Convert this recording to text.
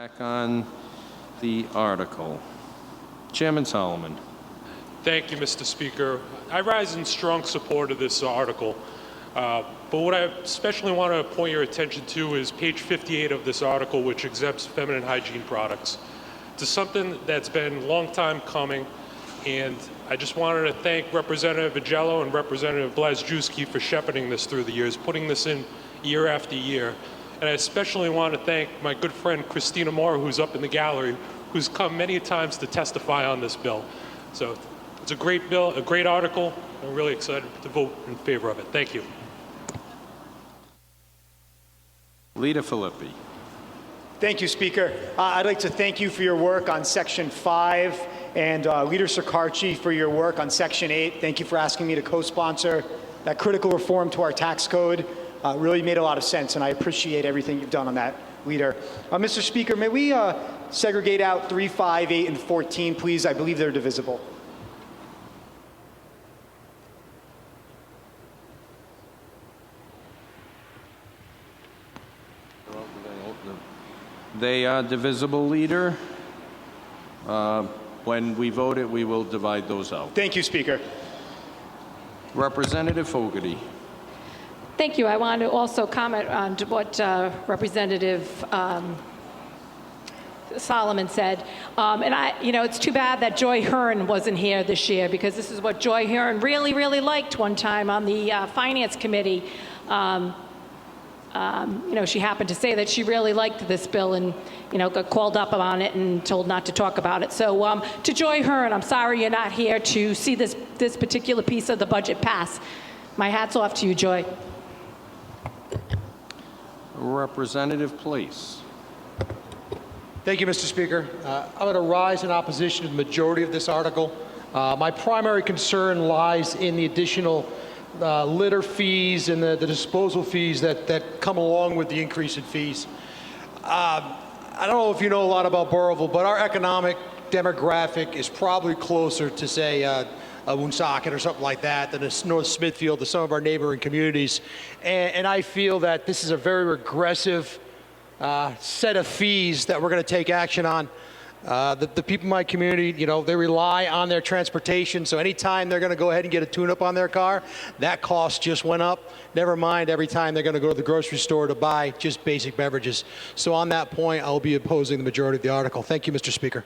Back on the article. Chairman Solomon. Thank you, Mr. Speaker. I rise in strong support of this article. But what I especially want to point your attention to is page 58 of this article, which exempts feminine hygiene products. It's something that's been a long time coming, and I just wanted to thank Representative Ajello and Representative Blazejewski for shepherding this through the years, putting this in year after year. And I especially want to thank my good friend Christina Mora, who's up in the gallery, who's come many times to testify on this bill. So it's a great bill, a great article. I'm really excited to vote in favor of it. Thank you. Leader Filippi. Thank you, Speaker. I'd like to thank you for your work on Section 5 and Leader Fogarty for your work on Section 8. Thank you for asking me to co-sponsor that critical reform to our tax code. Really made a lot of sense, and I appreciate everything you've done on that, Leader. Mr. Speaker, may we segregate out 3, 5, 8, and 14, please? I believe they're divisible. They are divisible, Leader. When we vote it, we will divide those out. Thank you, Speaker. Representative Fogarty. Thank you. I want to also comment on what Representative Solomon said. It's too bad that Joy Hearn wasn't here this year, because this is what Joy Hearn really, really liked one time on the Finance Committee. She happened to say that she really liked this bill and, got called up on it and told not to talk about it. So to Joy Hearn, I'm sorry you're not here to see this particular piece of the budget pass. My hat's off to you, Joy. Representative Place. Thank you, Mr. Speaker. I'm going to rise in opposition to the majority of this article. My primary concern lies in the additional litter fees and the disposal fees that come along with the increase in fees. I don't know if you know a lot about Burrillville, but our economic demographic is probably closer to, say, Woonsocket or something like that than North Smithfield to some of our neighboring communities. And I feel that this is a very regressive set of fees that we're going to take action on. The people in my community, they rely on their transportation, so anytime they're going to go ahead and get a tune-up on their car, that cost just went up. Never mind every time they're going to go to the grocery store to buy just basic beverages. So on that point, I'll be opposing the majority of the article. Thank you, Mr. Speaker.